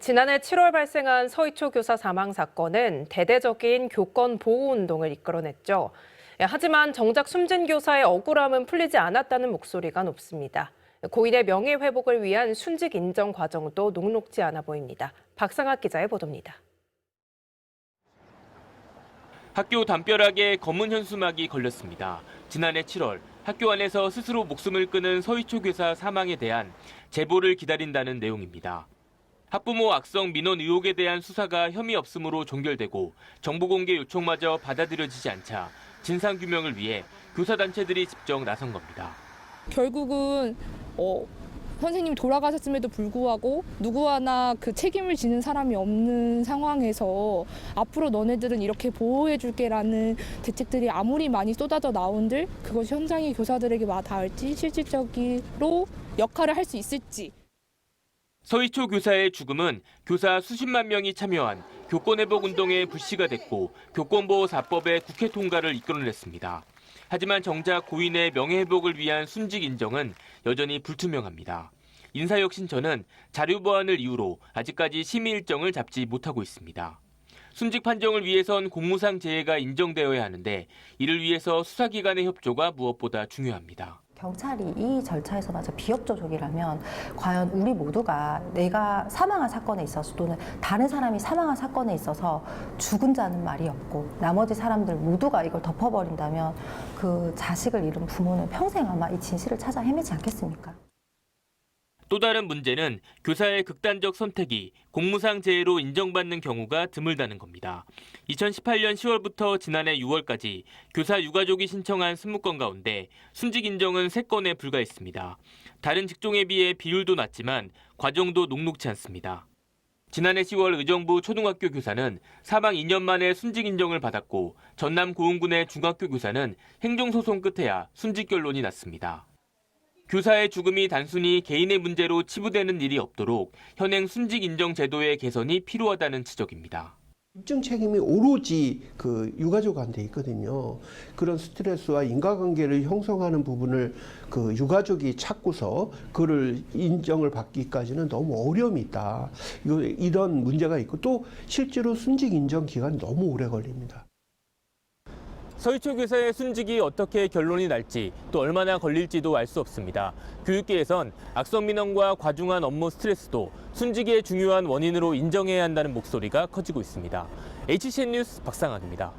지난해 7월 발생한 서희초 교사 사망 사건은 대대적인 교권 보호 운동을 이끌어냈죠. 하지만 정작 숨진 교사의 억울함은 풀리지 않았다는 목소리가 높습니다. 고인의 명예 회복을 위한 순직 인정 과정도 녹록지 않아 보입니다. 박상학 기자의 보도입니다. 학교 담벼락에 검은 현수막이 걸렸습니다. 지난해 7월 학교 안에서 스스로 목숨을 끊은 서희초 교사 사망에 대한 제보를 기다린다는 내용입니다. 학부모 악성 민원 의혹에 대한 수사가 혐의 없음으로 종결되고 정보 공개 요청마저 받아들여지지 않자 진상규명을 위해 교사단체들이 직접 나선 겁니다. 결국은 선생님이 돌아가셨음에도 불구하고 누구 하나 그 책임을 지는 사람이 없는 상황에서 앞으로 너네들은 이렇게 보호해줄게라는 대책들이 아무리 많이 쏟아져 나온들 그것이 현장의 교사들에게 와닿을지 실질적으로 역할을 할 수 있을지. 서희초 교사의 죽음은 교사 수십만 명이 참여한 교권회복 운동의 불씨가 됐고 교권보호사법의 국회 통과를 이끌어냈습니다. 하지만 정작 고인의 명예회복을 위한 순직 인정은 여전히 불투명합니다. 인사혁신처는 자료 보완을 이유로 아직까지 심의 일정을 잡지 못하고 있습니다. 순직 판정을 위해선 공무상 재해가 인정되어야 하는데 이를 위해서 수사기관의 협조가 무엇보다 중요합니다. 경찰이 이 절차에서마저 비협조적이라면 과연 우리 모두가 내가 사망한 사건에 있어서 또는 다른 사람이 사망한 사건에 있어서 죽은 자는 말이 없고 나머지 사람들 모두가 이걸 덮어버린다면 그 자식을 잃은 부모는 평생 아마 이 진실을 찾아 헤매지 않겠습니까? 또 다른 문제는 교사의 극단적 선택이 공무상 재해로 인정받는 경우가 드물다는 겁니다. 2018년 10월부터 지난해 6월까지 교사 유가족이 신청한 20건 가운데 순직 인정은 3건에 불과했습니다. 다른 직종에 비해 비율도 낮지만 과정도 녹록지 않습니다. 지난해 10월 의정부 초등학교 교사는 사망 2년 만에 순직 인정을 받았고 전남 고흥군의 중학교 교사는 행정소송 끝에야 순직 결론이 났습니다. 교사의 죽음이 단순히 개인의 문제로 치부되는 일이 없도록 현행 순직 인정 제도의 개선이 필요하다는 지적입니다. 입증 책임이 오로지 그 유가족한테 있거든요. 그런 스트레스와 인과관계를 형성하는 부분을 그 유가족이 찾고서 그를 인정을 받기까지는 너무 어려움이 있다. 이런 문제가 있고 또 실제로 순직 인정 기간이 너무 오래 걸립니다. 서희초 교사의 순직이 어떻게 결론이 날지 또 얼마나 걸릴지도 알 수 없습니다. 교육계에선 악성 민원과 과중한 업무 스트레스도 순직의 중요한 원인으로 인정해야 한다는 목소리가 커지고 있습니다. HCN 뉴스 박상학입니다.